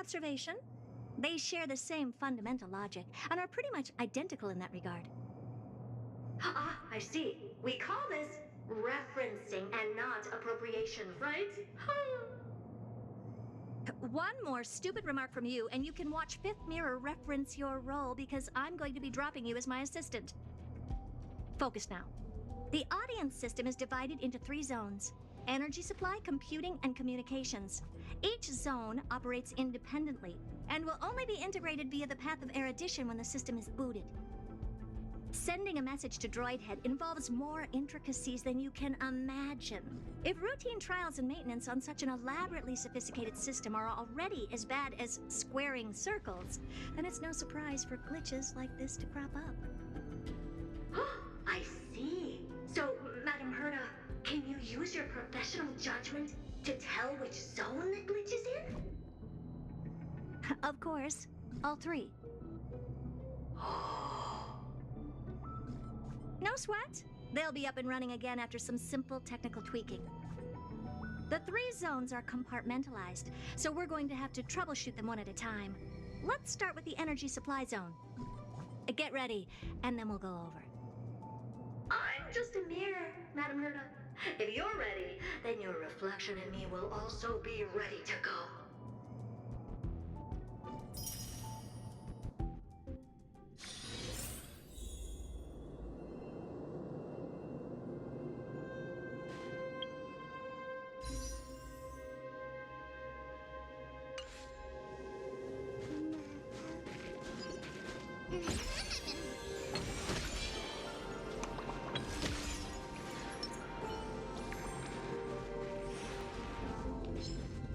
observation. They share the same fundamental logic and are pretty much identical in that regard. Ah, I see. We call this referencing and not appropriation, right? One more stupid remark from you, and you can watch Fifth Mirror reference your role because I'm going to be dropping you as my assistant. Focus now. The audience system is divided into 3 zones: energy supply, computing, and communications. Each zone operates independently and will only be integrated via the path of erudition when the system is booted. Sending a message to Droidhead involves more intricacies than you can imagine. If routine trials and maintenance on such an elaborately sophisticated system are already as bad as squaring circles, then it's no surprise for glitches like this to crop up. I see. So, Madam Herda, can you use your professional judgment to tell which zone the glitch is in? Of course, all 3. No sweat. They'll be up and running again after some simple technical tweaking. The 3 zones are compartmentalized, so we're going to have to troubleshoot them one at a time. Let's start with the energy supply zone. Get ready, and then we'll go over. I'm just a mirror, Madam Herda. If you're ready, then your reflection in me will also be ready to go.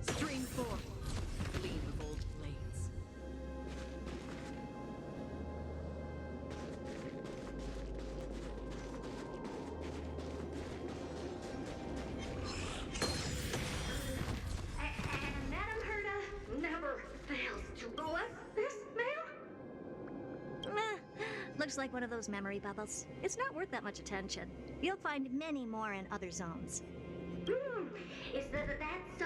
String 4. Clean the old blades. And Madam Herda never fails to bless this mail? Looks like one of those memory bubbles. It's not worth that much attention. You'll find many more in other zones. Is that so?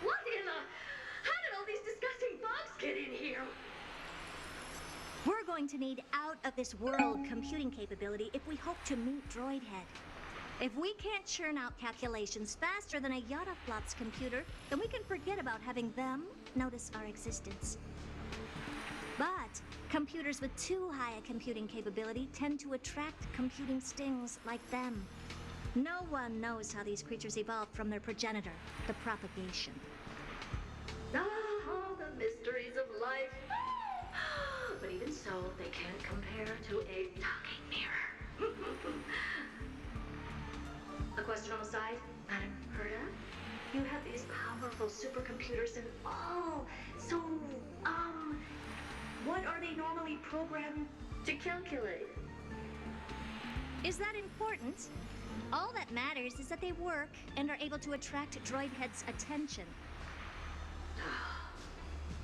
What in the... How did all these disgusting bugs get in here? We're going to need out-of-this-world computing capability if we hope to meet Droidhead. If we can't churn out calculations faster than a Yottaflop's computer, then we can forget about having them notice our existence. But computers with too high a computing capability tend to attract computing stings like them. No one knows how these creatures evolved from their progenitor, the propagation. Ah, the mysteries of life. But even so, they can't compare to a talking mirror. A question on the side, Madam Herda? You have these powerful supercomputers and so, what are they normally programmed to calculate? Is that important? All that matters is that they work and are able to attract Droidhead's attention.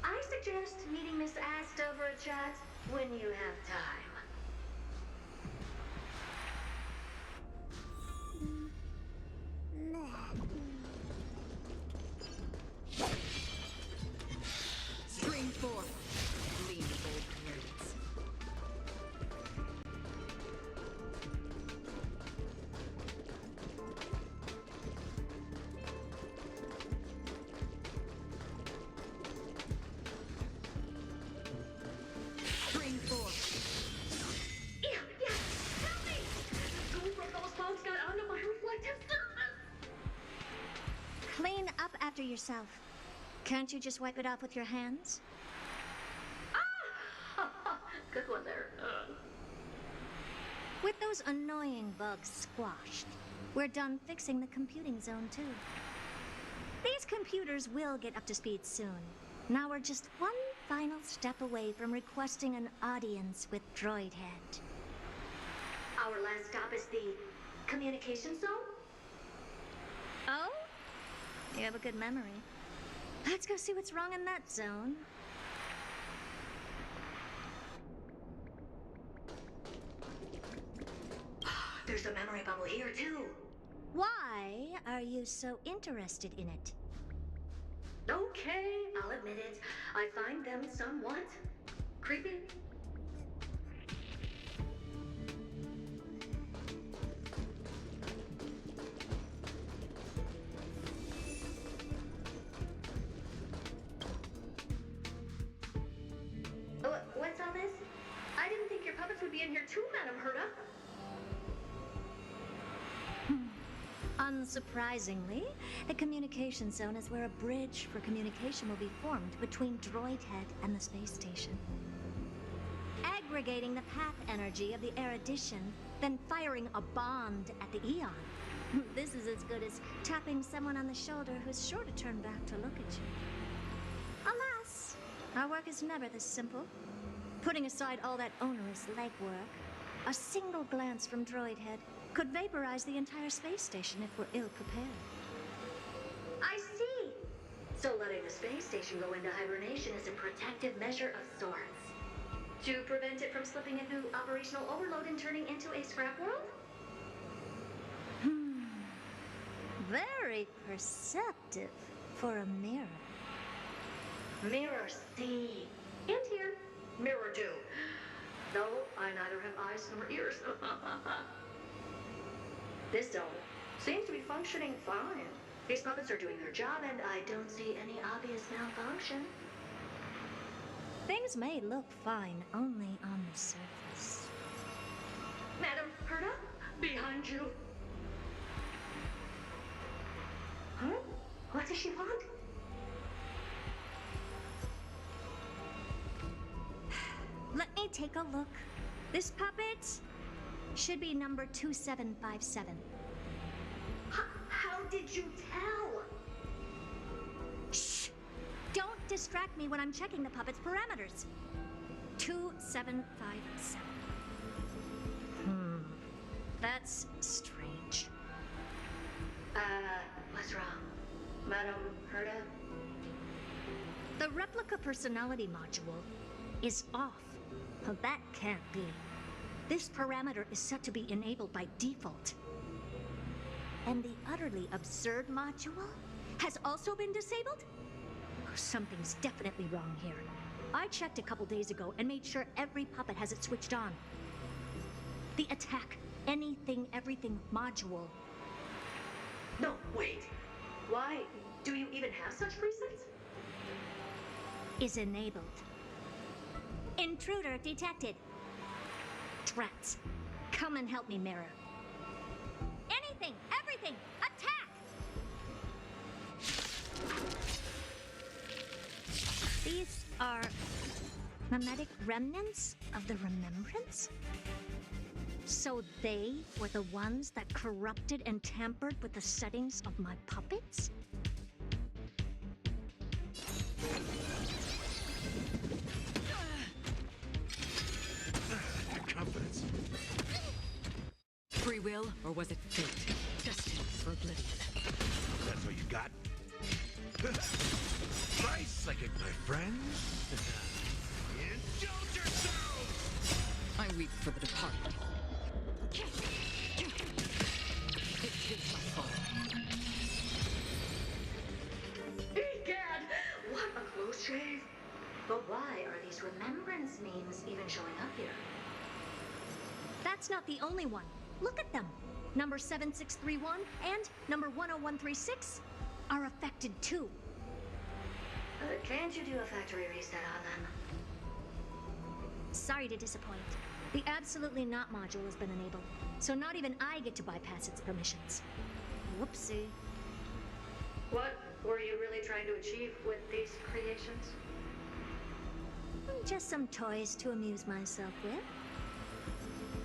I suggest meeting Miss Asta for a chat when you have time. String 4. Clean the old blades. String 4. Yeah, help me! The goo from those bugs got onto my reflective surface! Clean up after yourself. Can't you just wipe it off with your hands? Ah! Good one there. With those annoying bugs squashed, we're done fixing the computing zone too. These computers will get up to speed soon. Now we're just one final step away from requesting an audience with Droidhead. Our last stop is the communication zone? Oh? You have a good memory. Let's go see what's wrong in that zone. There's a memory bubble here, too. Why are you so interested in it? Okay, I'll admit it. I find them somewhat creepy. What's all this? I didn't think your puppets would be in here too, Madam Herta. Unsurprisingly, the communication zone is where a bridge for communication will be formed between Droidhead and the space station. Aggregating the path energy of the erudition, then firing a bond at the Eon. This is as good as tapping someone on the shoulder who's sure to turn back to look at you. Alas, our work is never this simple. Putting aside all that onerous legwork, a single glance from Droidhead could vaporize the entire space station if we're ill-prepared. I see. So letting the space station go into hibernation is a protective measure of sorts. To prevent it from slipping into operational overload and turning into a scrap world? Very perceptive for a mirror. Mirror C. And here. Mirror do. Though I neither have eyes nor ears. This zone seems to be functioning fine. These puppets are doing their job, and I don't see any obvious malfunction. Things may look fine only on the surface. Madam Herta, behind you. Huh? What does she want? Let me take a look. This puppet should be number 2757. How did you tell? Shh! Don't distract me when I'm checking the puppet's parameters. 2757. That's strange. What's wrong? Madam Herta? The replica personality module is off. Well, that can't be. This parameter is set to be enabled by default. And the utterly absurd module has also been disabled? Something's definitely wrong here. I checked a couple days ago and made sure every puppet has it switched on. The attack, anything, everything module. No, wait. Why do you even have such presets? Is enabled. Intruder detected. Drats. Come and help me, Mirror. Anything, everything, attack! These are mimetic remnants of the Remembrance? So they were the ones that corrupted and tampered with the settings of my puppets? Confidence. Free will, or was it fate? Destined for oblivion. That's what you got? Try psychic, my friends. Indulge yourselves! I weep for the departed. It is my fault. Egad! What a close shave! But why are these remembrance memes even showing up here? That's not the only one. Look at them. Number 7631 and number 10136 are affected too. Can't you do a factory reset on them? Sorry to disappoint. The Absolutely Not module has been enabled, so not even I get to bypass its permissions. Whoopsie. What were you really trying to achieve with these creations? Just some toys to amuse myself with.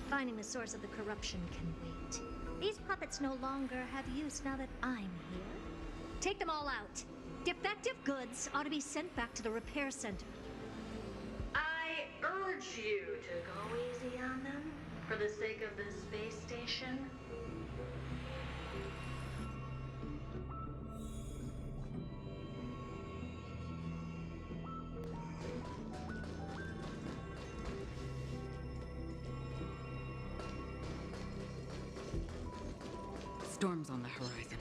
Finding the source of the corruption can wait. These puppets no longer have use now that I'm here. Take them all out. Defective goods ought to be sent back to the repair center. I urge you to go easy on them for the sake of the space station. Storm's on the horizon.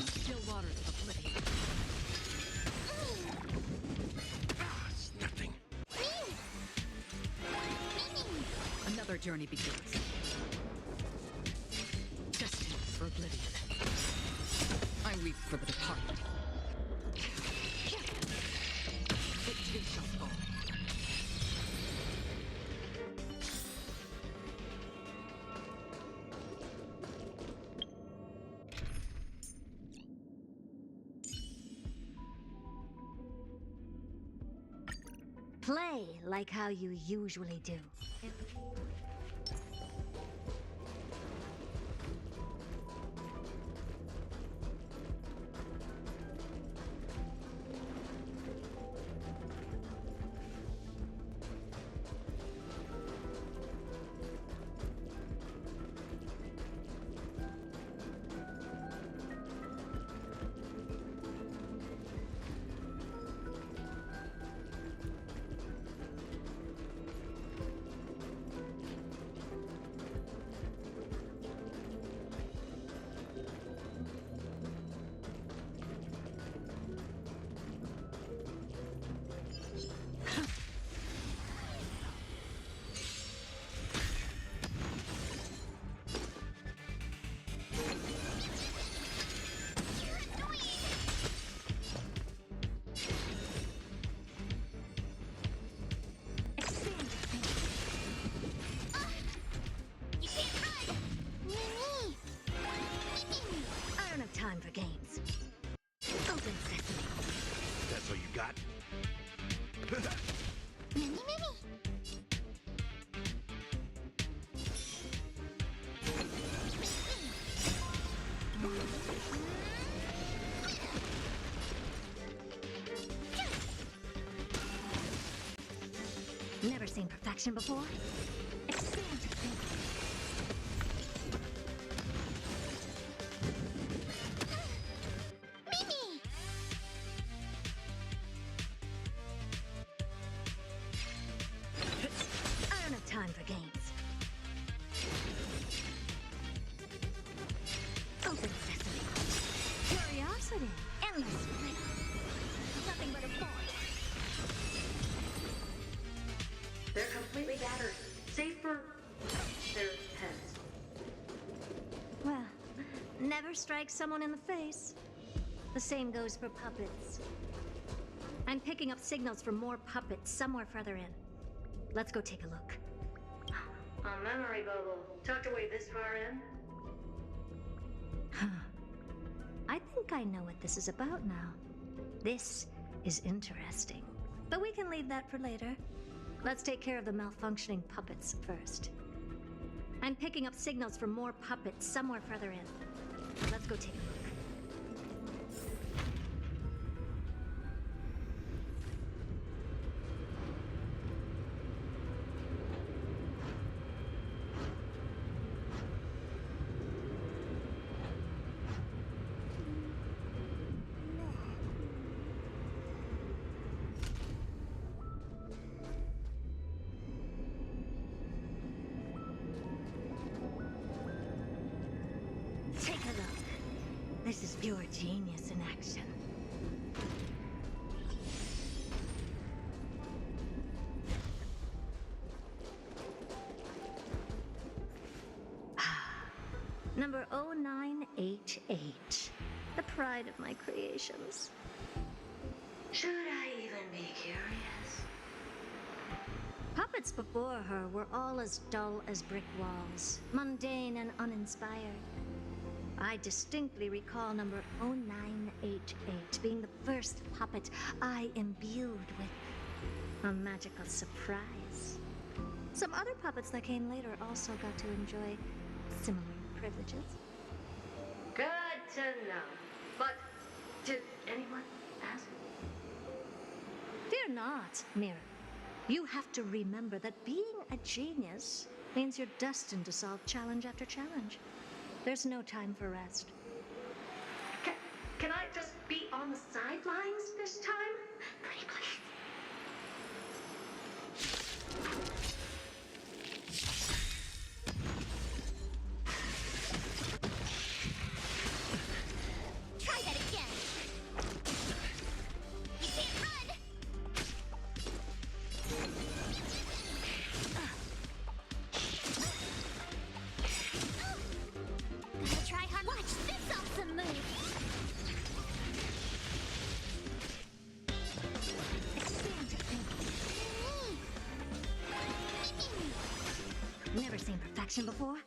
Still waters of oblivion. Ah, it's nothing. Another journey begins. Destined for oblivion. I weep for the departed. Victory shall fall. Play like how you usually do. Time for games. Open sesame. That's all you got? Never seen perfection before? Excellent thinking. Time for games. Open sesame. Curiosity. Endless play. Nothing but a ball. They're completely battered, save for their heads. Well, never strike someone in the face. The same goes for puppets. I'm picking up signals from more puppets somewhere further in. Let's go take a look. A memory bubble, tucked away this far in. I think I know what this is about now. This is interesting. But we can leave that for later. Let's take care of the malfunctioning puppets first. I'm picking up signals from more puppets somewhere further in. Let's go take a look. Take a look. This is pure genius in action. Number 0988. The pride of my creations. Should I even be curious? Puppets before her were all as dull as brick walls, mundane and uninspired. I distinctly recall number 0988 being the first puppet I imbued with a magical surprise. Some other puppets that came later also got to enjoy similar privileges. Good to know. But did anyone ask? Fear not, Mira. You have to remember that being a genius Means you're destined to solve challenge after challenge. There's no time for rest. Can I just be on the sidelines this time? Pretty please. Try that again. You can't run. Gotta try hard. Watch this awesome move. Expand to think. Never seen perfection before?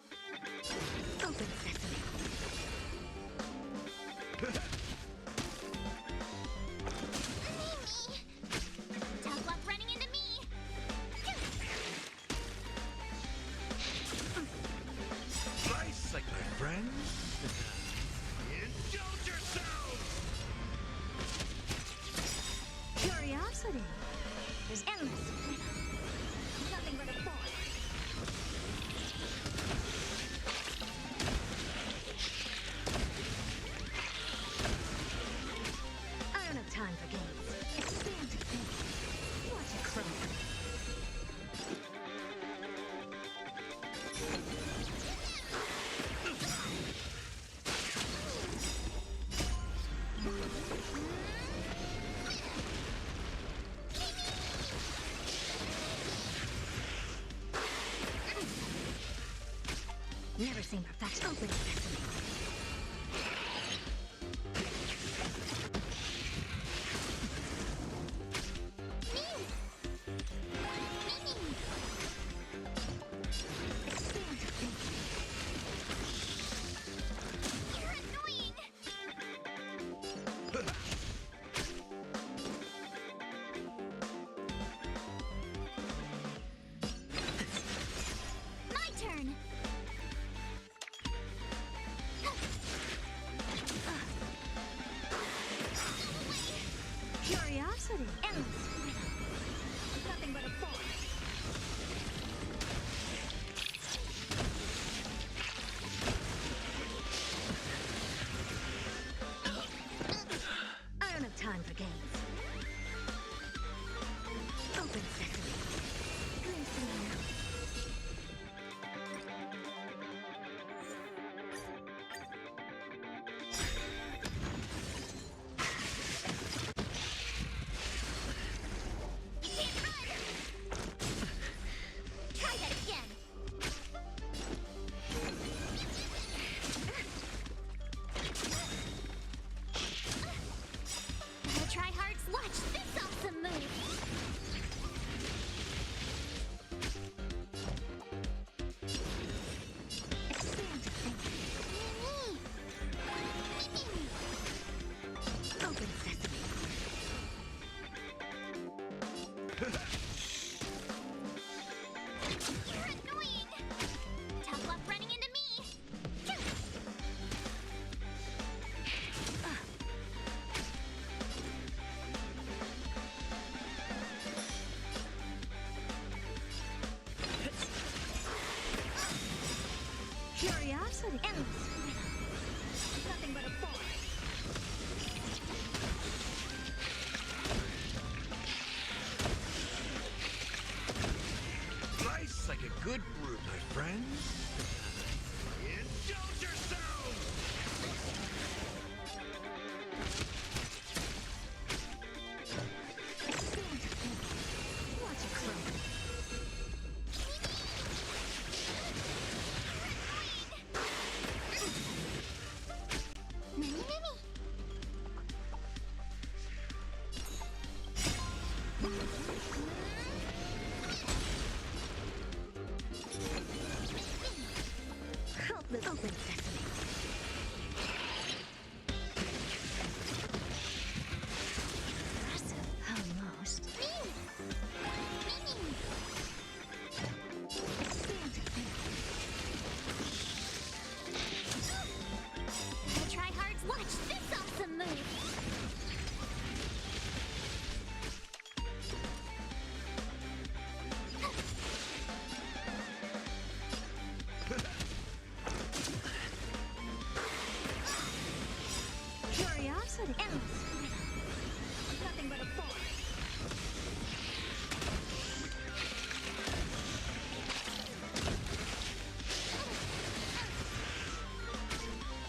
Open sesame. Tough luck running into me. Slice like my friends. Indulge yourselves! Curiosity. There's endless. Nothing but a ball. I don't have time for games. Expand to think. Watch it grow. Never seen perfection. Open sesame. Expand to think. You're annoying. My turn. Curiosity. Endless. Nothing but a ball. I don't have time for games. Open sesame. Glimpse in the mouth. You can't run. Try that again. Gotta try hard. Watch this awesome move. Expand to think. Open sesame. You're annoying. Tough luck running into me. Curiosity. Endless. Nothing but a ball. Slice like a good brew, my friends. Indulge yourselves! Expand to think. Watch it grow. Mini, mini.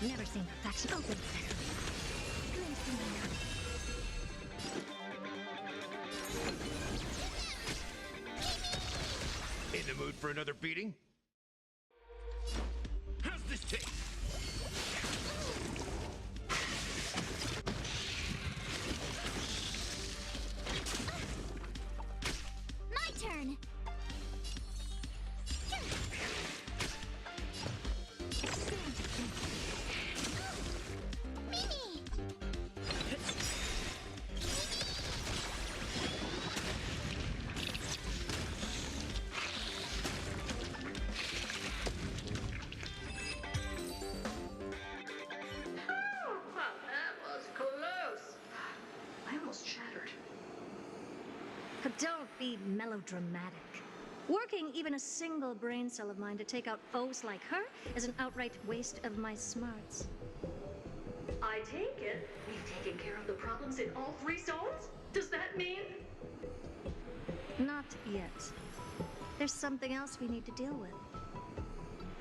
Never seen perfection. Open better. Glimpse in the night. In the mood for another beating? How's this taste? My turn. Mimi. Well, that was close. I almost shattered. Don't be melodramatic. Working even a single brain cell of mine to take out foes like her is an outright waste of my smarts. I take it we've taken care of the problems in all 3 zones? Does that mean? Not yet. There's something else we need to deal with.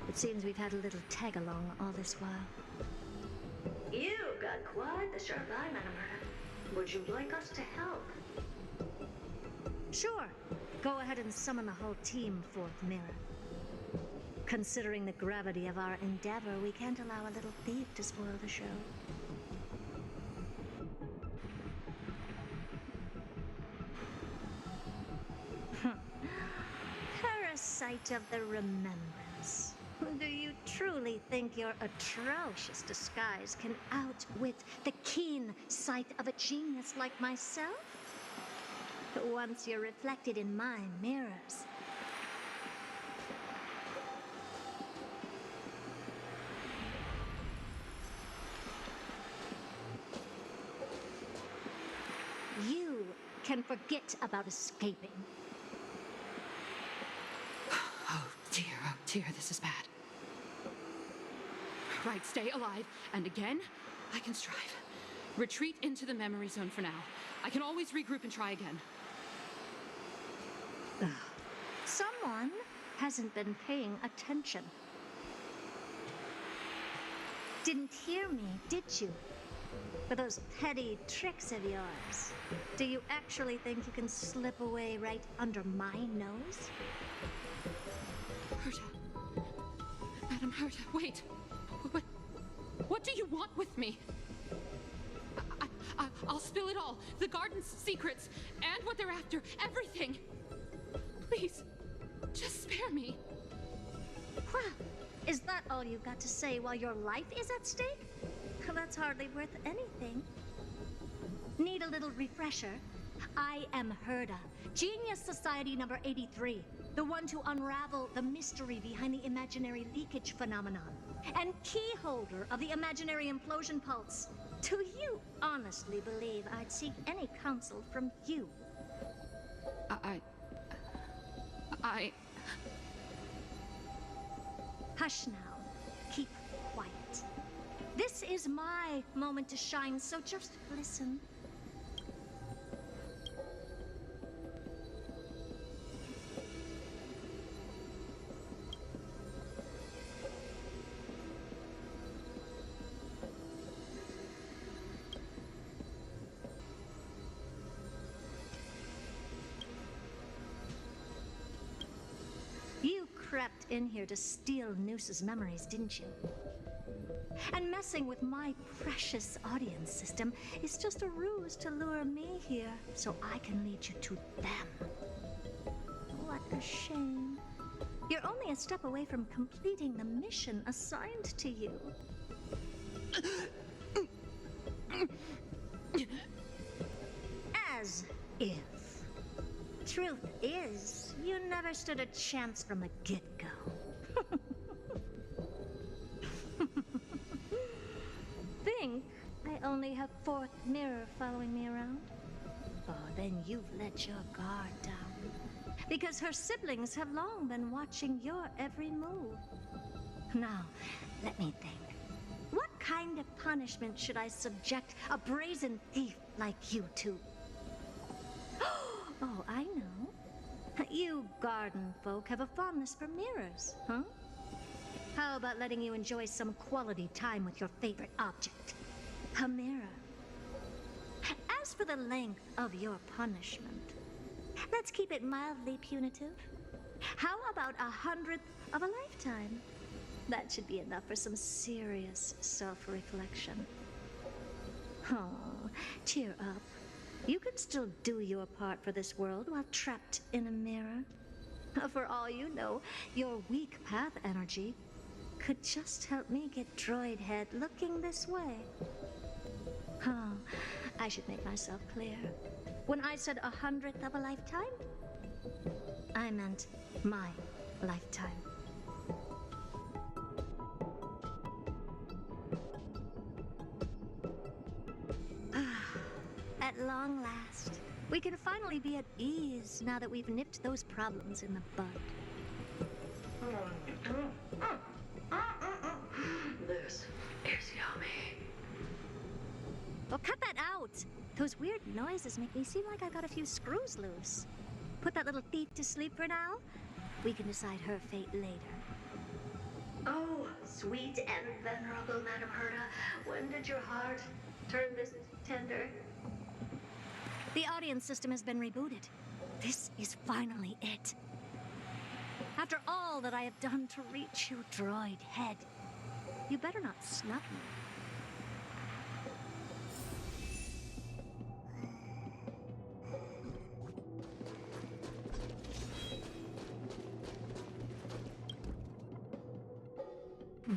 It seems we've had a little tag-along all this while. You've got quite the sharp eye, Madam Murda. Would you like us to help? Sure. Go ahead and summon the whole team, Fourth Mirror. Considering the gravity of our endeavor, we can't allow a little thief to spoil the show. Parasite of the Remembrance. Do you truly think your atrocious disguise can outwit the keen sight of a genius like myself? Once you're reflected in my mirrors. You can forget about escaping. Oh dear, this is bad. Right, stay alive, and again, I can strive. Retreat into the memory zone for now. I can always regroup and try again. Someone hasn't been paying attention. Didn't hear me, did you? For those petty tricks of yours. Do you actually think you can slip away right under my nose? Herta. Madam Herta, wait. What do you want with me? I'll spill it all. The garden's secrets, and what they're after. Everything. Please, just spare me. Well, is that all you've got to say while your life is at stake? That's hardly worth anything. Need a little refresher? I am Herta, Genius Society number 83, the one to unravel the mystery behind the imaginary leakage phenomenon, and key holder of the imaginary implosion pulse. Do you honestly believe I'd seek any counsel from you? Hush now. Keep quiet. This is my moment to shine, so just listen. You crept in here to steal Noose's memories, didn't you? And messing with my precious audience system is just a ruse to lure me here so I can lead you to them. What a shame. You're only a step away from completing the mission assigned to you. As if. Truth is, you never stood a chance from the get-go. Think I only have Fourth Mirror following me around? Oh, then you've let your guard down. Because her siblings have long been watching your every move. Now, let me think. What kind of punishment should I subject a brazen thief like you to? Oh, I know. You garden folk have a fondness for mirrors, huh? How about letting you enjoy some quality time with your favorite object? A mirror. As for the length of your punishment, let's keep it mildly punitive. How about 100th of a lifetime? That should be enough for some serious self-reflection. Oh, cheer up. You can still do your part for this world while trapped in a mirror. For all you know, your weak path energy could just help me get Droid Head looking this way. Oh, I should make myself clear. When I said 100th of a lifetime, I meant my lifetime. At long last, we can finally be at ease now that we've nipped those problems in the bud. This is yummy. Well, cut that out! Those weird noises make me seem like I've got a few screws loose. Put that little thief to sleep for now. We can decide her fate later. Oh, sweet and venerable Madam Herta, when did your heart turn this tender? The audience system has been rebooted. This is finally it. After all that I have done to reach you, Droid Head, you better not snub me.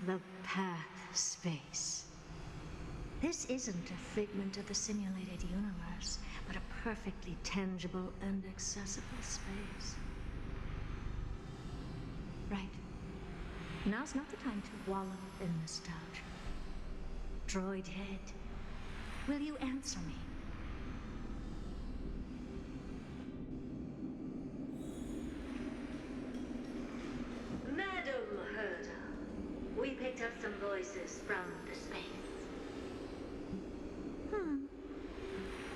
The path space. This isn't a figment of the simulated universe, but a perfectly tangible and accessible space. Right. Now's not the time to wallow in nostalgia. Droid Head, will you answer me? Madam Herta, we picked up some voices from the space.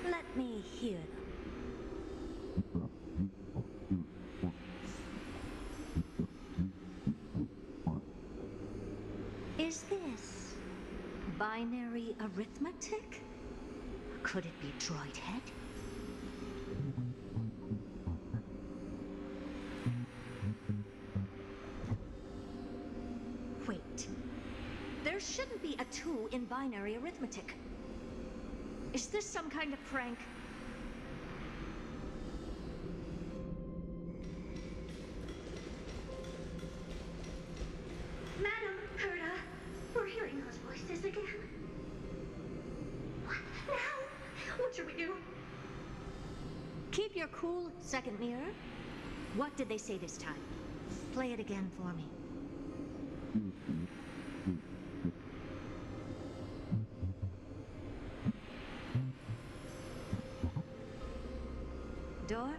Let me hear them. Is this binary arithmetic? Could it be Droid Head? Wait. There shouldn't be a 2 in binary arithmetic. Is this some kind of prank? Madam Herta, we're hearing those voices again. What now? What should we do? Keep your cool, second mirror. What did they say this time? Play it again for me. Door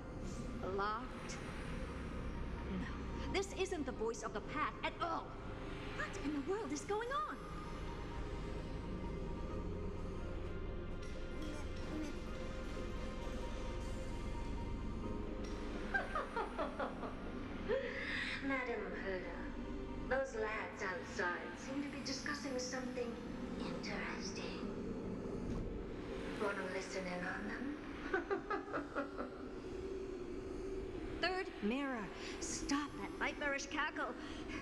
locked. No, this isn't the voice of the path at all. What in the world is going on? Madam Herta, those lads outside seem to be discussing something interesting. Want to listen in on them? Third mirror, stop that nightmarish cackle.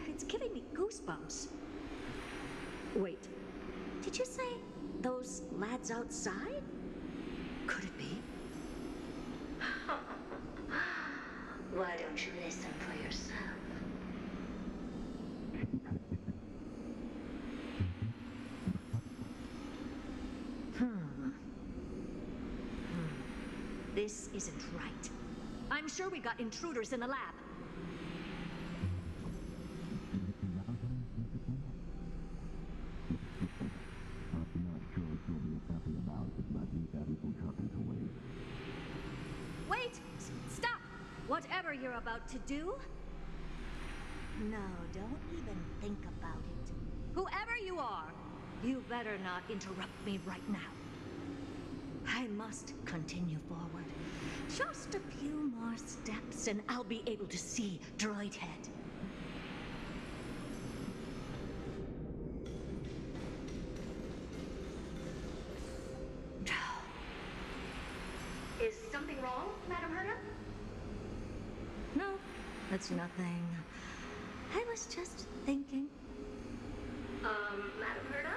It's giving me goosebumps. Wait, did you say those lads outside? Could it be? Why don't you listen for yourself? This isn't right. I'm sure we've got intruders in the lab. Wait! Stop! Whatever you're about to do? No, don't even think about it. Whoever you are, you better not interrupt me right now. I must continue forward. Just a few more steps and I'll be able to see Droid Head. It's nothing. I was just thinking. Madam Herda?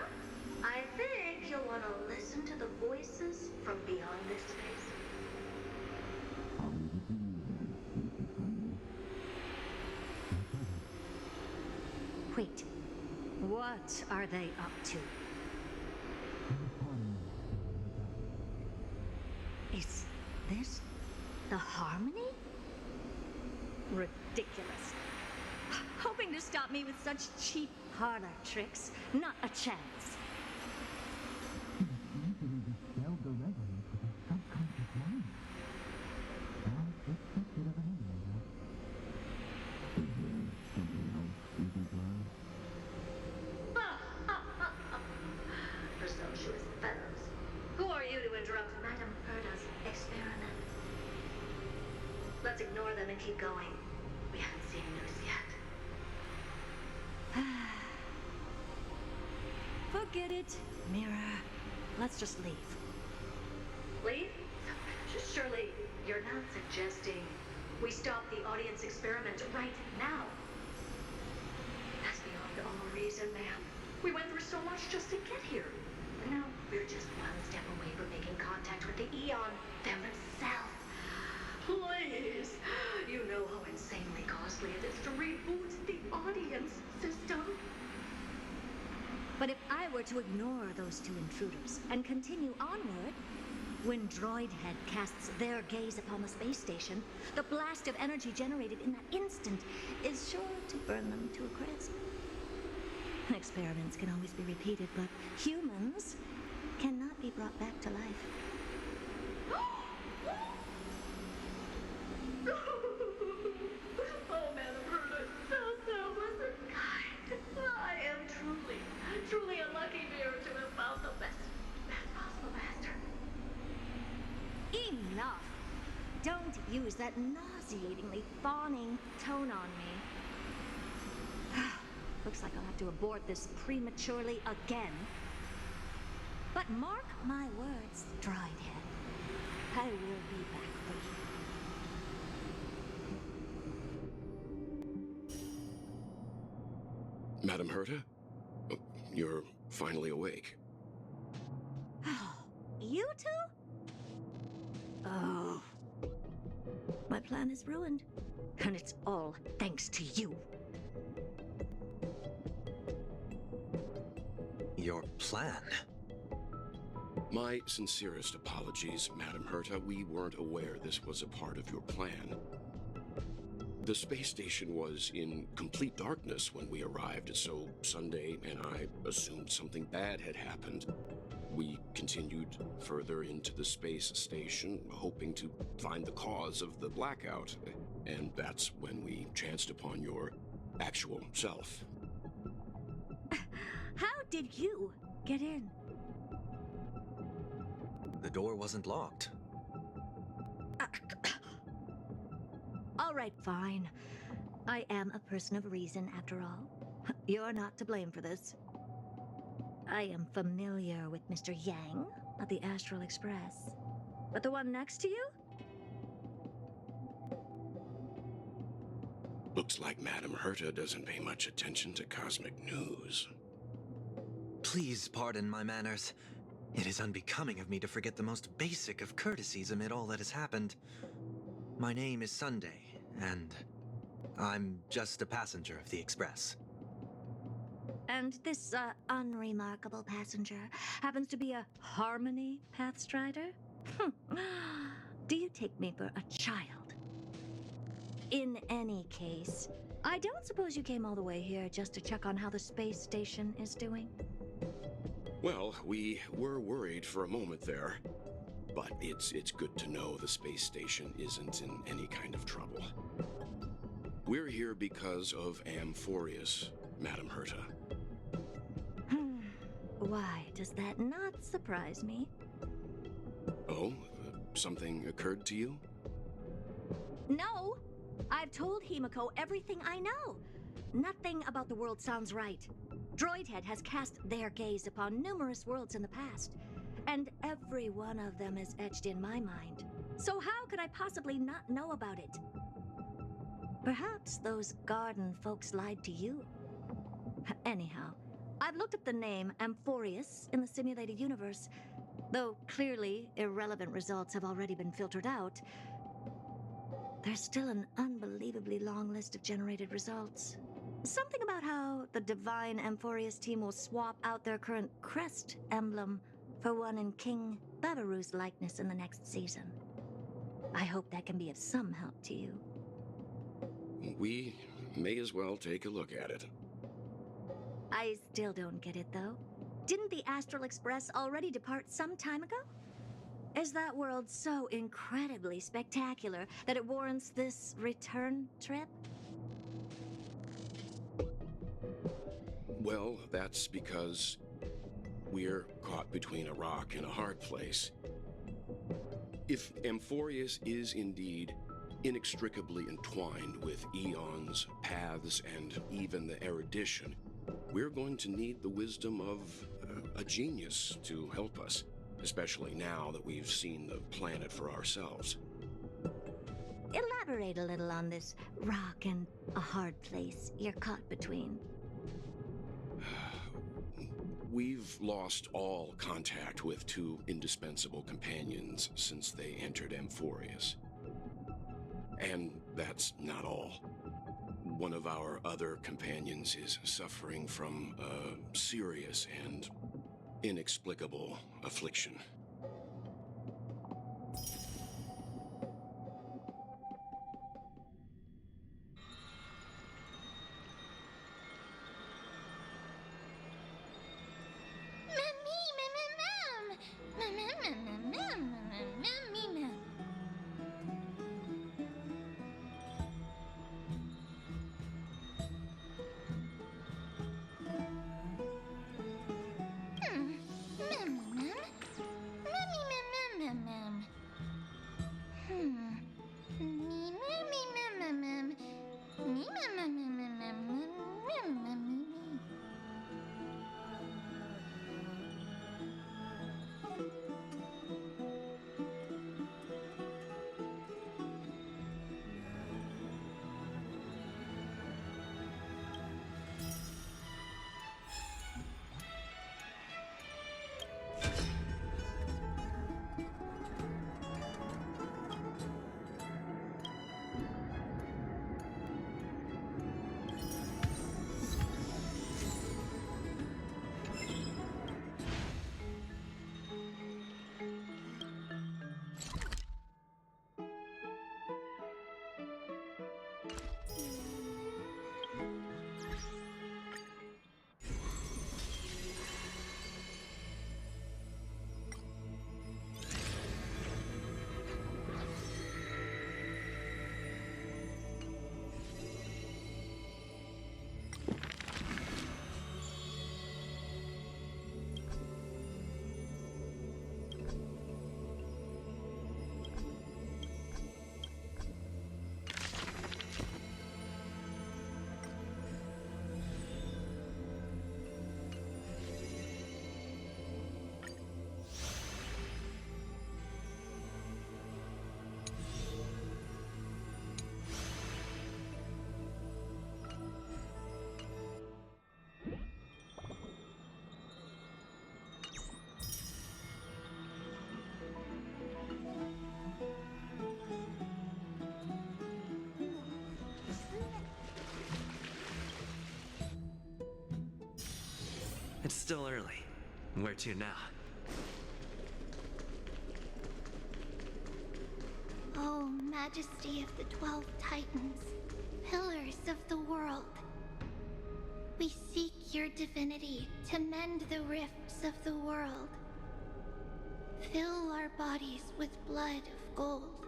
I think you'll want to listen to the voices from beyond this space. Wait, what are they up to? Is this the harmony? Ridiculous. Hoping to stop me with such cheap parlor tricks. Not a chance. Presumptuous fellows. Who are you to interrupt Madame Herda's experiment? Let's ignore them and keep going. We haven't seen news yet. Forget it, Mirror. Let's just leave. Leave? Surely you're not suggesting we stop the audience experiment right now. That's beyond all reason, ma'am. We went through so much just to get here. Now we're just one step away from making contact with the Eon themselves. Please! You know how insanely costly it is to reboot the audience system. But if I were to ignore those two intruders and continue onward, when Droidhead casts their gaze upon the space station, the blast of energy generated in that instant is sure to burn them to a crisp. Experiments can always be repeated, but humans cannot be brought back to life. Oh, Madam Herda, so selfless and kind. I am truly a lucky mirror to have found the best possible master. Enough! Don't use that nauseatingly fawning tone on me. Looks like I'll have to abort this prematurely again. But mark my words, Droidhead. I will be back for you. Madam Herta? You're finally awake. You two? Oh. My plan is ruined. And it's all thanks to you. Your plan? My sincerest apologies, Madam Herta. We weren't aware this was a part of your plan. The space station was in complete darkness when we arrived, so Sunday and I assumed something bad had happened. We continued further into the space station, hoping to find the cause of the blackout, and that's when we chanced upon your actual self. How did you get in? The door wasn't locked. All right, fine. I am a person of reason, after all. You're not to blame for this. I am familiar with Mr. Yang of the Astral Express. But the one next to you? Looks like Madam Herta doesn't pay much attention to cosmic news. Please pardon my manners. It is unbecoming of me to forget the most basic of courtesies amid all that has happened. My name is Sunday, and I'm just a passenger of the Express. And this, unremarkable passenger happens to be a Harmony Pathstrider? Do you take me for a child? In any case, I don't suppose you came all the way here just to check on how the space station is doing? Well, we were worried for a moment there, but it's good to know the space station isn't in any kind of trouble. We're here because of Amphoreus, Madam Herta. Why does that not surprise me? Oh, something occurred to you? No! I've told Himiko everything I know. Nothing about the world sounds right. Droidhead has cast their gaze upon numerous worlds in the past, and every one of them is etched in my mind. So how could I possibly not know about it? Perhaps those garden folks lied to you. Anyhow, I've looked up the name Amphoreus in the simulated universe. Though clearly irrelevant results have already been filtered out, there's still an unbelievably long list of generated results. Something about how the divine Amphoreus team will swap out their current crest emblem for one in King Babaru's likeness in the next season. I hope that can be of some help to you. We may as well take a look at it. I still don't get it, though. Didn't the Astral Express already depart some time ago? Is that world so incredibly spectacular that it warrants this return trip? Well, that's because we're caught between a rock and a hard place. If Amphoreus is indeed inextricably entwined with eons, paths, and even the erudition, we're going to need the wisdom of a genius to help us, especially now that we've seen the planet for ourselves. Elaborate a little on this rock and a hard place you're caught between. We've lost all contact with two indispensable companions since they entered Amphoreus. And that's not all. One of our other companions is suffering from a serious and inexplicable affliction. It's still early. Where to now? Oh, Majesty of the 12 Titans, pillars of the world. We seek your divinity to mend the rifts of the world. Fill our bodies with blood of gold,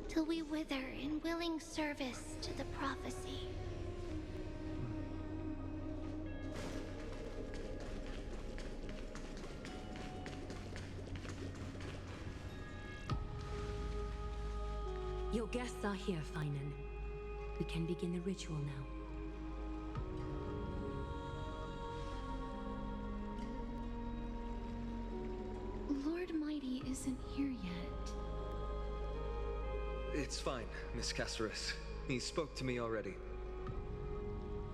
till we wither in willing service to the prophecy. Your guests are here, Finan. We can begin the ritual now. Lord Mighty isn't here yet. It's fine, Miss Caceres. He spoke to me already.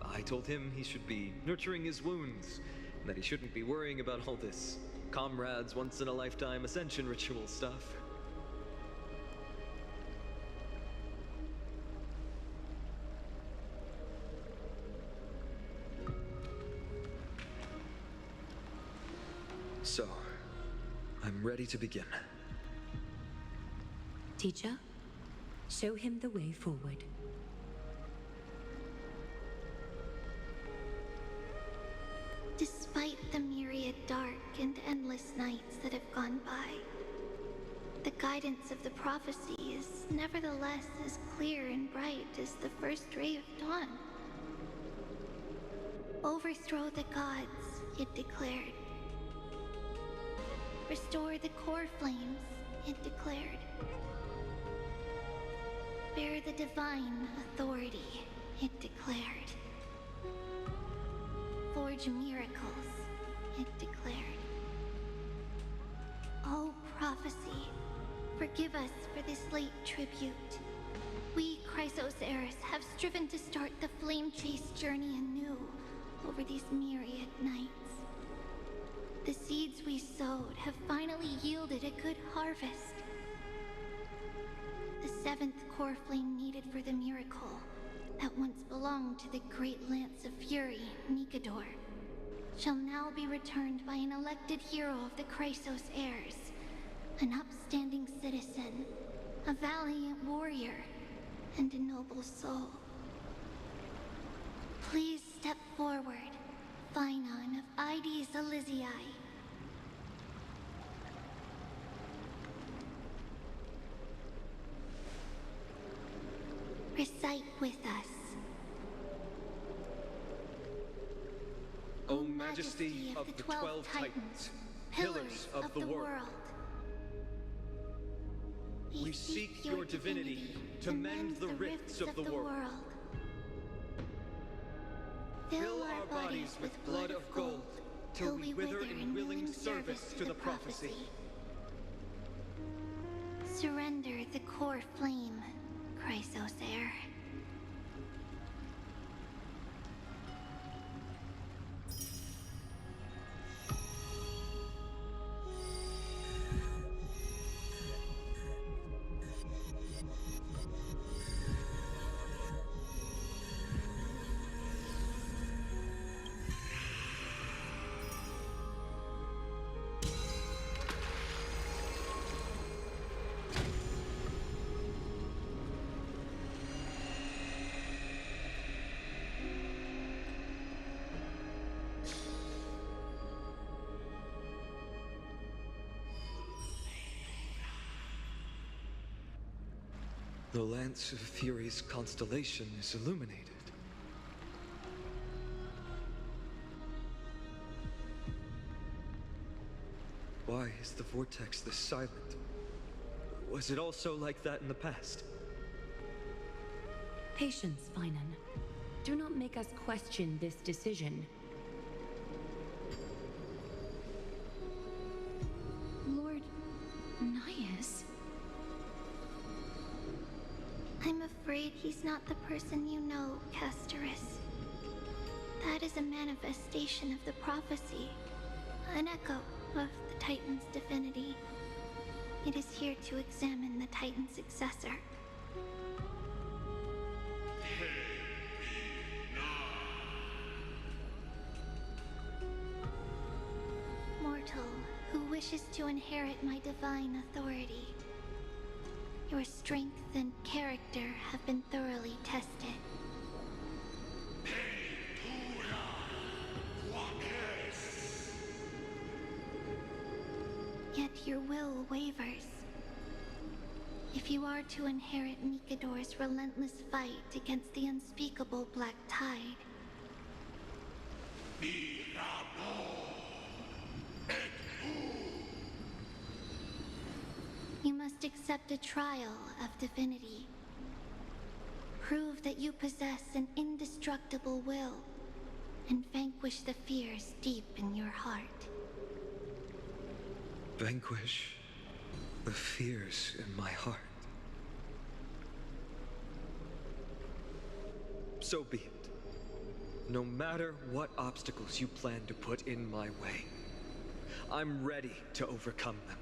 I told him he should be nurturing his wounds, and that he shouldn't be worrying about all this comrades once-in-a-lifetime ascension ritual stuff. So, I'm ready to begin. Teacher, show him the way forward. Despite the myriad dark and endless nights that have gone by, the guidance of the prophecy is nevertheless as clear and bright as the first ray of dawn. Overthrow the gods, it declared. Restore the core flames, it declared. Bear the divine authority, it declared. Forge miracles, it declared. Oh, prophecy, forgive us for this late tribute. We, Chrysos Eris, have striven to start the flame chase journey anew over these myriad nights. The seeds we sowed have finally yielded a good harvest. The seventh core flame needed for the miracle that once belonged to the great Lance of Fury, Nikador, shall now be returned by an elected hero of the Chrysos heirs, an upstanding citizen, a valiant warrior, and a noble soul. Please step forward, Phainon of Ides Elysiae. Recite with us. O Majesty of the 12 Titans, pillars of the world, we seek your divinity to mend the rifts of the world. Fill our bodies with blood of gold, till we wither in willing service to the prophecy. Surrender the core flame, Chrysos heir. The Lance of Fury's constellation is illuminated. Why is the vortex this silent? Was it also like that in the past? Patience, Phainon. Do not make us question this decision. Lord Naius? I'm afraid he's not the person you know, Castorus. That is a manifestation of the prophecy, an echo of the Titan's divinity. It is here to examine the Titan's successor. Mortal who wishes to inherit my divine authority. Your strength and character have been thoroughly tested. Yet your will wavers. If you are to inherit Nikador's relentless fight against the unspeakable Black Tide, you must accept a trial of divinity. Prove that you possess an indestructible will, and vanquish the fears deep in your heart. Vanquish the fears in my heart. So be it. No matter what obstacles you plan to put in my way, I'm ready to overcome them.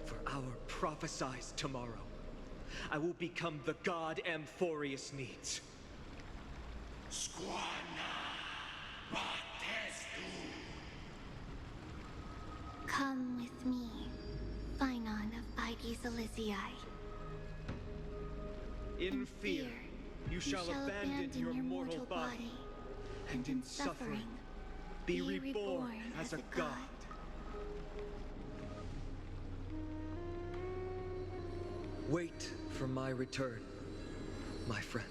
For our prophesied tomorrow, I will become the god Amphoreus needs. Come with me, Phainon of Aegis Elysiae. In fear, you shall abandon your mortal body, and in suffering, be reborn as a god. Wait for my return, my friends.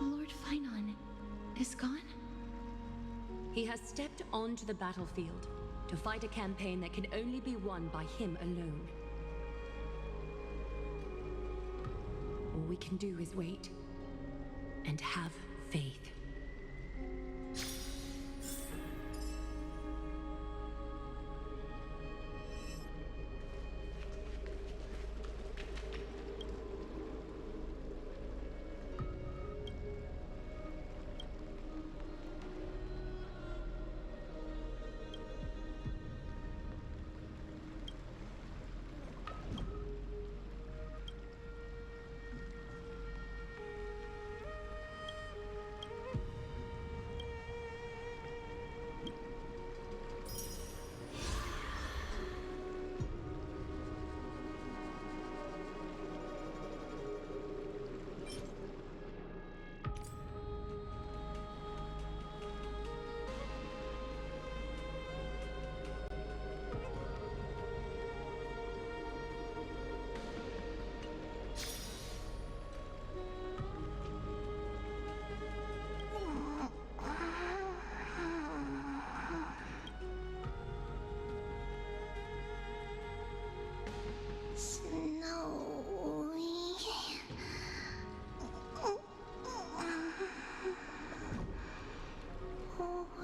Lord Phainon is gone? He has stepped onto the battlefield to fight a campaign that can only be won by him alone. All we can do is wait and have faith.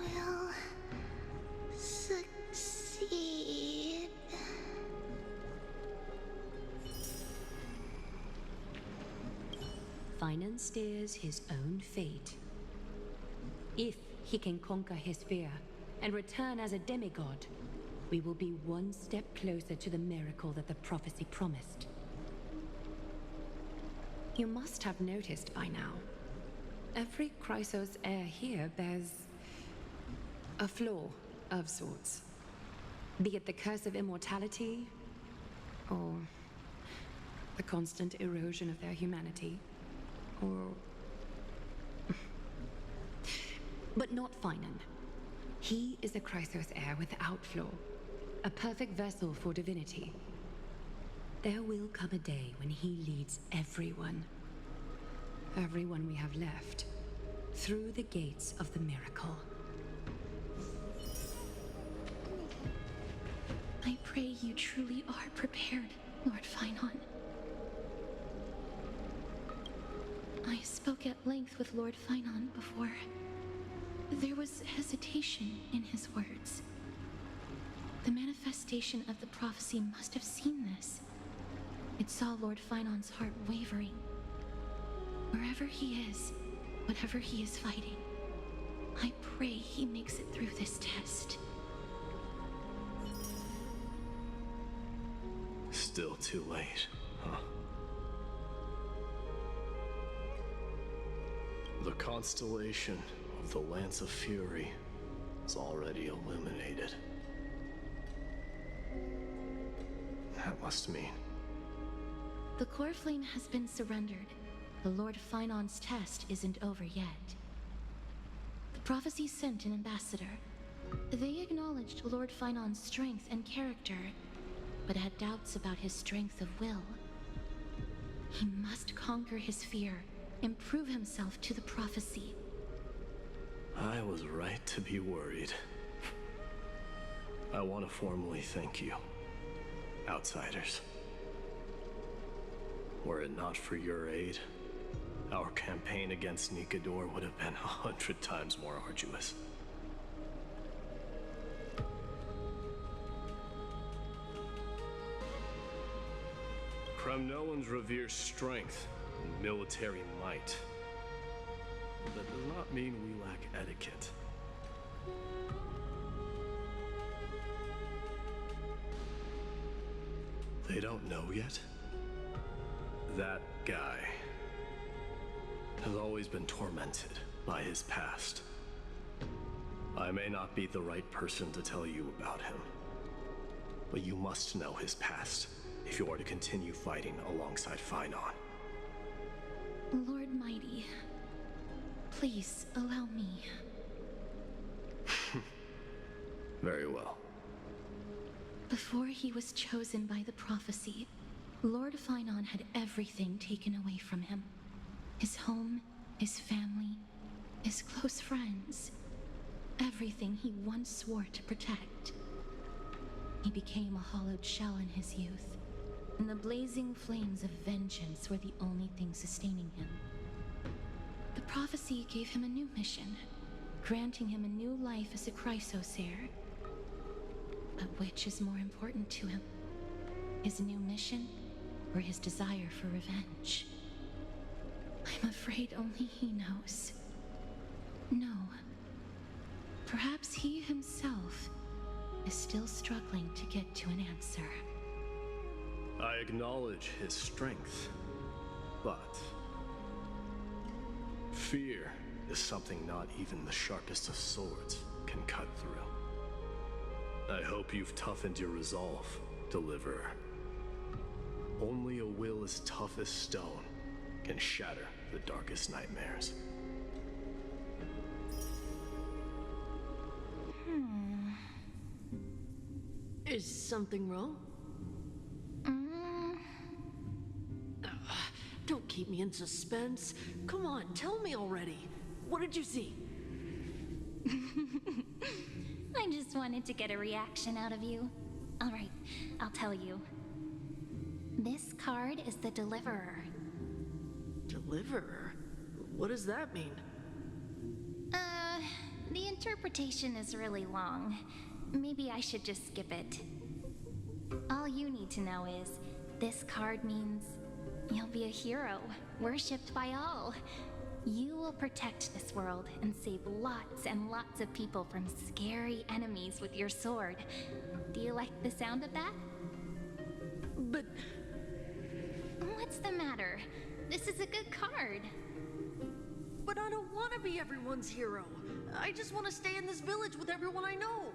Will succeed. Phainon steers his own fate. If he can conquer his fear and return as a demigod, we will be one step closer to the miracle that the prophecy promised. You must have noticed by now, every Chrysos heir here bears a flaw of sorts. Be it the curse of immortality, or the constant erosion of their humanity, or... But not Phainon. He is a Chrysos heir without flaw, a perfect vessel for divinity. There will come a day when he leads everyone we have left, through the gates of the miracle. I pray you truly are prepared, Lord Phainon. I spoke at length with Lord Phainon before. There was hesitation in his words. The manifestation of the prophecy must have seen this. It saw Lord Phainon's heart wavering. Wherever he is, whatever he is fighting, I pray he makes it through this test. Still too late, huh? The constellation of the Lance of Fury is already illuminated. That must mean... The core flame has been surrendered. The Lord Phainon's test isn't over yet. The prophecy sent an ambassador. They acknowledged Lord Phainon's strength and character, but had doubts about his strength of will. He must conquer his fear and prove himself to the prophecy. I was right to be worried. I want to formally thank you, outsiders. Were it not for your aid, our campaign against Nikador would have been 100 times more arduous. Kremnoans revere strength and military might. That does not mean we lack etiquette. They don't know yet? That guy has always been tormented by his past. I may not be the right person to tell you about him, but you must know his past if you are to continue fighting alongside Phynon. Lord Mighty, please allow me. Very well. Before he was chosen by the prophecy, Lord Phynon had everything taken away from him. His home, his family, his close friends. Everything he once swore to protect. He became a hollowed shell in his youth, and the blazing flames of vengeance were the only thing sustaining him. The prophecy gave him a new mission, granting him a new life as a Chrysos heir. But which is more important to him? His new mission, or his desire for revenge? I'm afraid only he knows. No. Perhaps he himself is still struggling to get to an answer. I acknowledge his strength, but fear is something not even the sharpest of swords can cut through. I hope you've toughened your resolve, Deliverer. Only a will as tough as stone can shatter the darkest nightmares. Is something wrong? Don't keep me in suspense. Come on, tell me already. What did you see? I just wanted to get a reaction out of you. All right, I'll tell you. This card is the Deliverer. Deliverer? What does that mean? The interpretation is really long. Maybe I should just skip it. All you need to know is, this card means you'll be a hero, worshipped by all. You will protect this world and save lots and lots of people from scary enemies with your sword. Do you like the sound of that? But... What's the matter? This is a good card. But I don't want to be everyone's hero. I just want to stay in this village with everyone I know.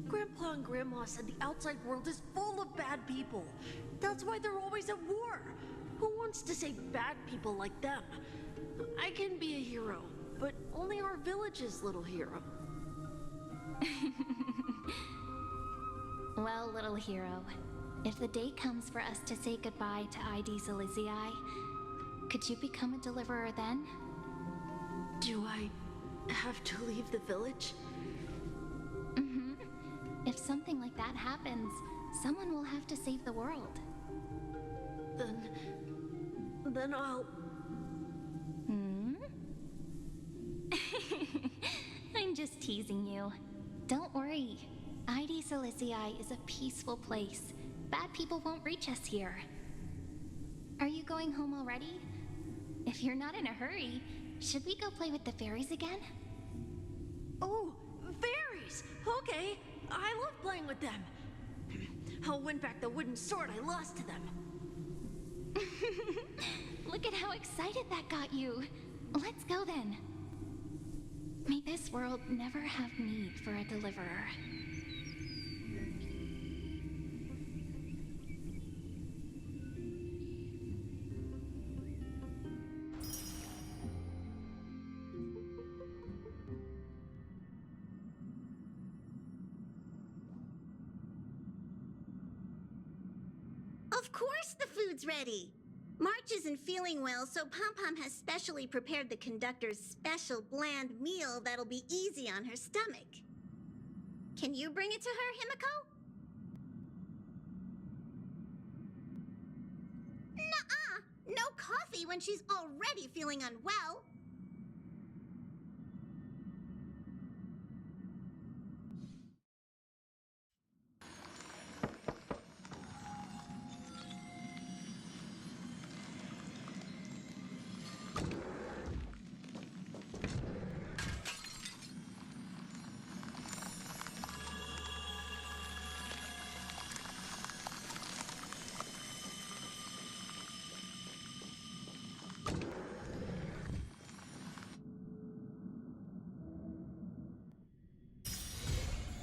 Grandpa and Grandma said the outside world is full of bad people. That's why they're always at war. Who wants to save bad people like them? I can be a hero, but only our village's little hero. Well, little hero, if the day comes for us to say goodbye to ID Zelizii, could you become a deliverer then? Do I have to leave the village? Mm-hmm. If something like that happens, someone will have to save the world. Then I'll... I'm just teasing you. Don't worry. ID Zelizii is a peaceful place. Bad people won't reach us here. Are you going home already? If you're not in a hurry, should we go play with the fairies again? Oh, fairies! Okay, I love playing with them. I'll win back the wooden sword I lost to them. Look at how excited that got you. Let's go then. May this world never have need for a deliverer. Of course the food's ready. March isn't feeling well, so Pom-Pom has specially prepared the conductor's special bland meal that'll be easy on her stomach. Can you bring it to her, Himiko? Nuh-uh! No coffee when she's already feeling unwell.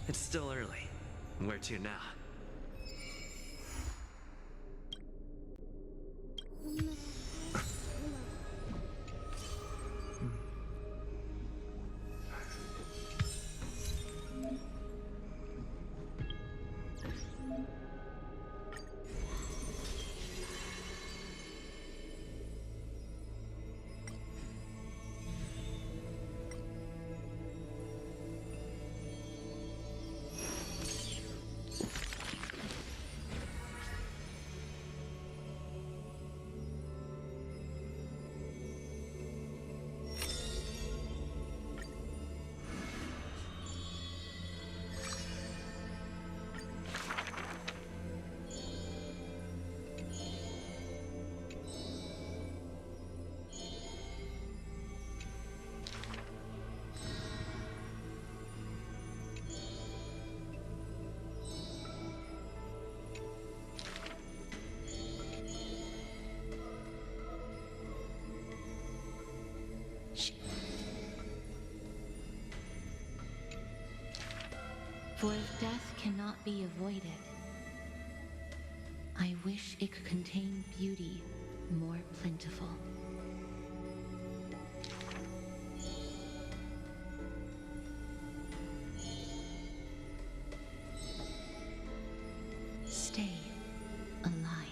It's still early. Where to now? For if death cannot be avoided, I wish it could contain beauty more plentiful. Stay alive.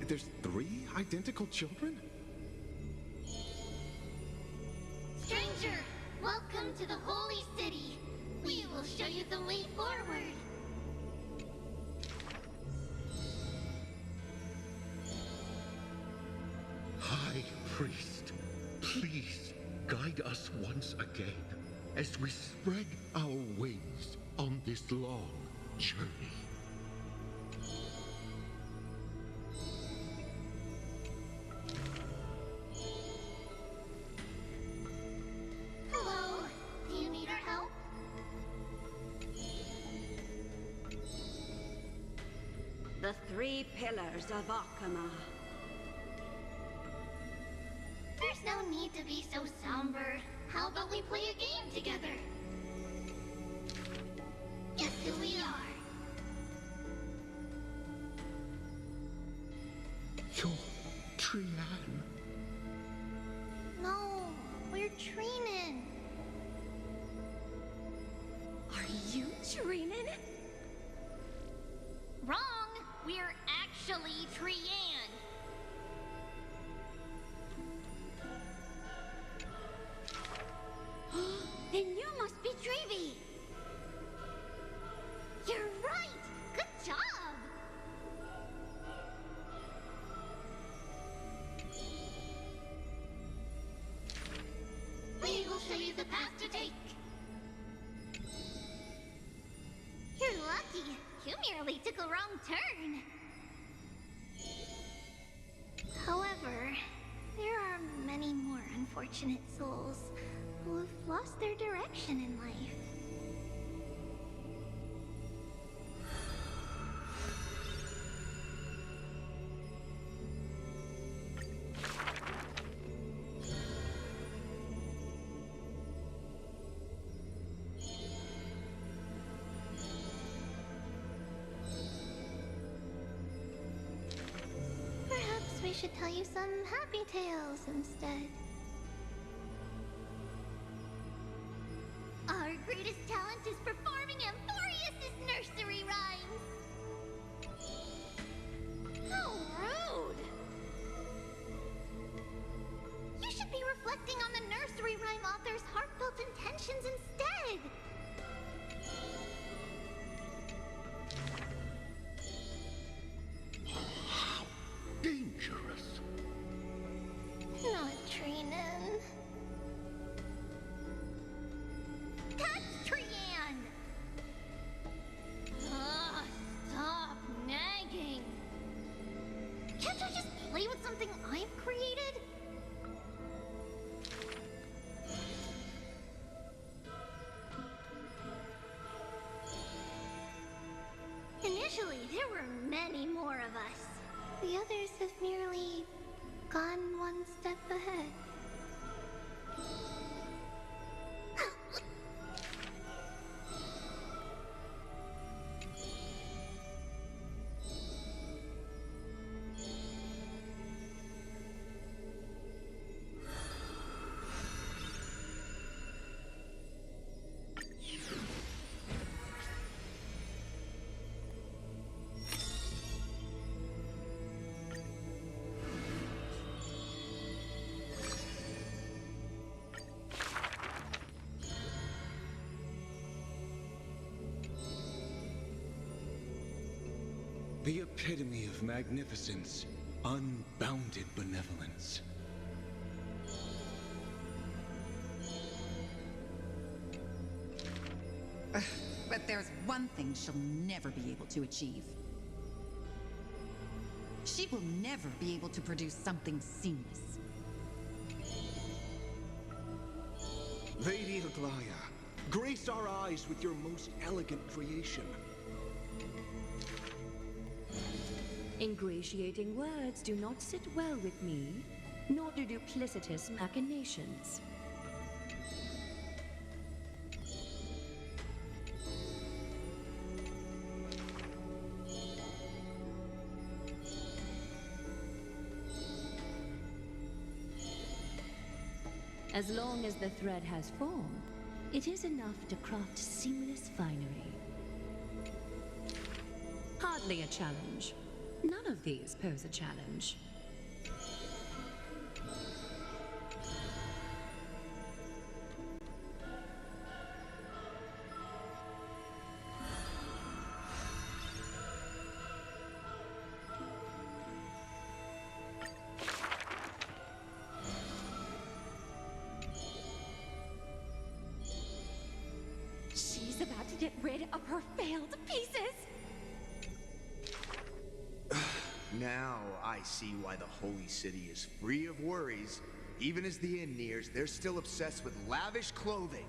There's 3 identical children? Stranger, welcome to the Holy City. We will show you the way forward. High Priest, please guide us once again as we spread our wings on this long journey. Hello, do you need our help? The 3 pillars of Akama. There's no need to be so somber. How about we play a game together? Guess who we are? You're Trianne. No, we're Treenin. Are you Treenin? Wrong! We're actually Trianne. Then you must be Treevee. You're right. Good job. We will show you the path to take. You're lucky. You merely took a wrong turn. However, there are many more unfortunate souls who have lost their direction in life. should tell you some happy tales instead. Our greatest talent is performing Amphoreus' nursery rhymes. How rude! You should be reflecting on the nursery rhyme author's heartfelt intentions instead. How dangerous. Not Trinan. That's Trian! Stop nagging. Can't I just play with something I've created? Initially, there were many more of us. The others have merely gone one step ahead. The epitome of magnificence, unbounded benevolence. But there's one thing she'll never be able to achieve. She will never be able to produce something seamless. Lady Aglaya, grace our eyes with your most elegant creation. Ingratiating words do not sit well with me, nor do duplicitous machinations. As long as the thread has form, it is enough to craft seamless finery. Hardly a challenge. None of these pose a challenge. She's about to get rid of her failed pieces! Now I see why the Holy City is free of worries. Even as the end nears, they're still obsessed with lavish clothing.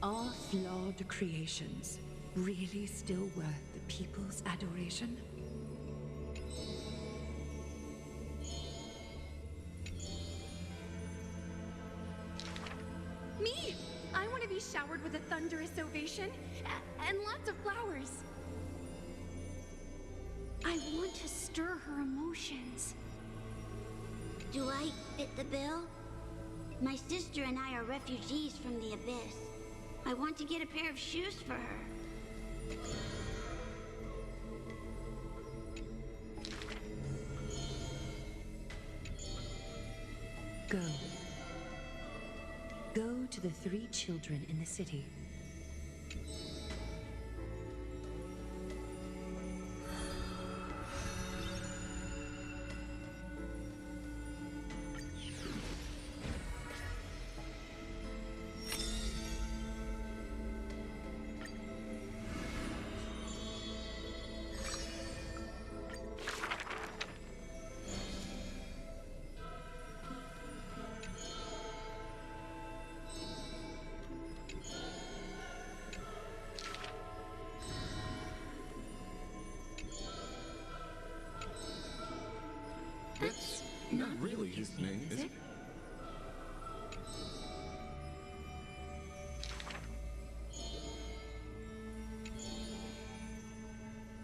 Are flawed creations really still worth the people's adoration? Me! I want to be showered with a thunderous ovation and lots of flowers. I want to stir her emotions. Do I fit the bill? My sister and I are refugees from the Abyss. I want to get a pair of shoes for her. Go. Go to the 3 children in the city.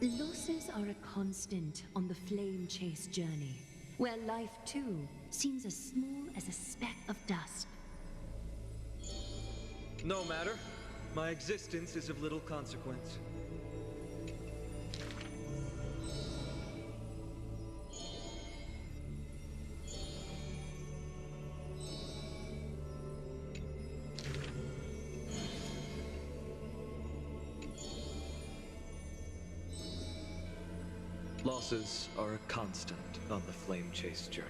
Losses are a constant on the flame chase journey, where life too seems as small as a speck of dust. No matter. My existence is of little consequence. Losses are a constant on the flame chase journey.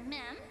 Ma'am.